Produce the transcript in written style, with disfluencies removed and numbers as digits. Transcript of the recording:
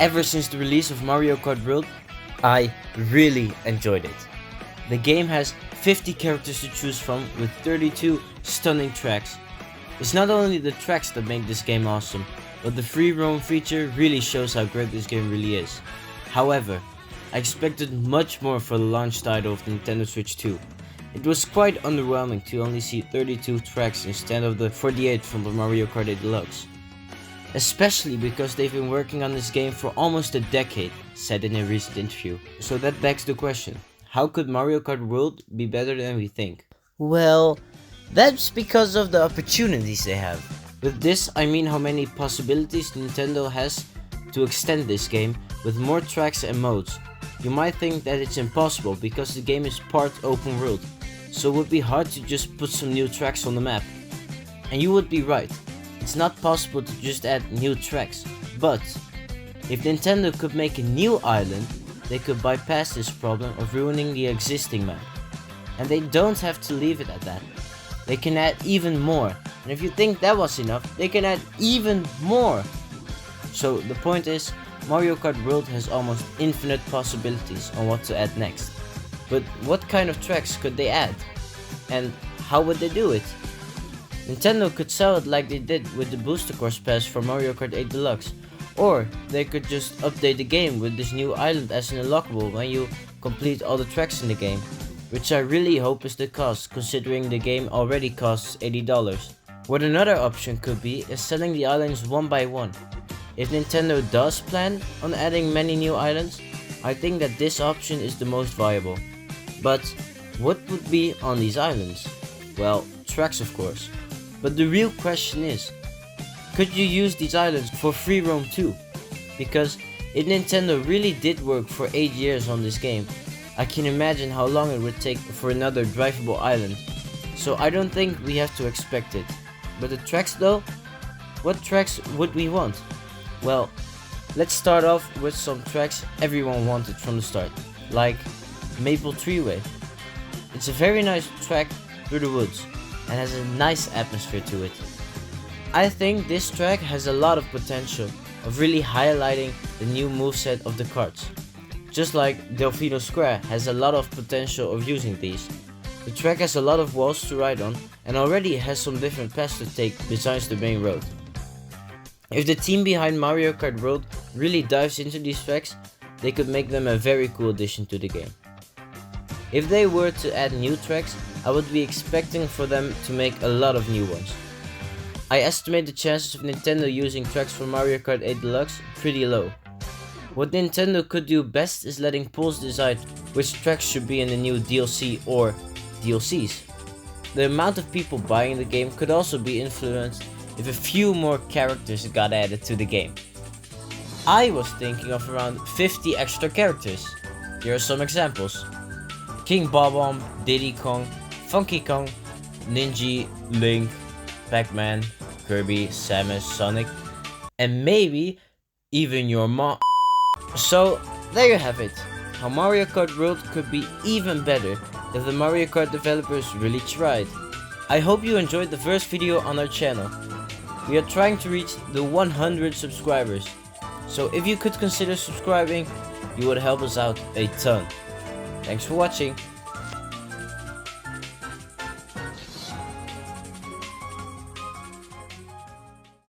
Ever since the release of Mario Kart World, I really enjoyed it. The game has 50 characters to choose from with 32 stunning tracks. It's not only the tracks that make this game awesome, but the free roam feature really shows how great this game really is. However, I expected much more for the launch title of the Nintendo Switch 2. It was quite underwhelming to only see 32 tracks instead of the 48 from the Mario Kart 8 Deluxe. Especially because they've been working on this game for almost a decade, said in a recent interview. So that begs the question, how could Mario Kart World be better than we think? Well, that's because of the opportunities they have. With this, I mean how many possibilities Nintendo has to extend this game with more tracks and modes. You might think that it's impossible because the game is part open world, so it would be hard to just put some new tracks on the map. And you would be right. It's not possible to just add new tracks, but if Nintendo could make a new island, they could bypass this problem of ruining the existing map. And they don't have to leave it at that. They can add even more, and if you think that was enough, they can add even more. So the point is, Mario Kart World has almost infinite possibilities on what to add next. But what kind of tracks could they add? And how would they do it? Nintendo could sell it like they did with the Booster Course Pass for Mario Kart 8 Deluxe, or they could just update the game with this new island as an unlockable when you complete all the tracks in the game, which I really hope is the case considering the game already costs $80. What another option could be is selling the islands one by one. If Nintendo does plan on adding many new islands, I think that this option is the most viable. But what would be on these islands? Well, tracks of course. But the real question is, could you use these islands for free roam too? Because if Nintendo really did work for 8 years on this game, I can imagine how long it would take for another drivable island. So I don't think we have to expect it. But the tracks though? What tracks would we want? Well, let's start off with some tracks everyone wanted from the start, like Maple Treeway. It's a very nice track through the woods and has a nice atmosphere to it. I think this track has a lot of potential of really highlighting the new moveset of the karts. Just like Delfino Square has a lot of potential of using these. The track has a lot of walls to ride on and already has some different paths to take besides the main road. If the team behind Mario Kart World really dives into these tracks, they could make them a very cool addition to the game. If they were to add new tracks, I would be expecting for them to make a lot of new ones. I estimate the chances of Nintendo using tracks from Mario Kart 8 Deluxe pretty low. What Nintendo could do best is letting polls decide which tracks should be in the new DLC or DLCs. The amount of people buying the game could also be influenced if a few more characters got added to the game. I was thinking of around 50 extra characters. Here are some examples: King Bob-omb, Diddy Kong, Funky Kong, Ninja, Link, Pac-Man, Kirby, Samus, Sonic, and maybe even your mom. So there you have it, how Mario Kart World could be even better if the Mario Kart developers really tried. I hope you enjoyed the first video on our channel. We are trying to reach the 100 subscribers, so if you could consider subscribing, you would help us out a ton. Thanks for watching.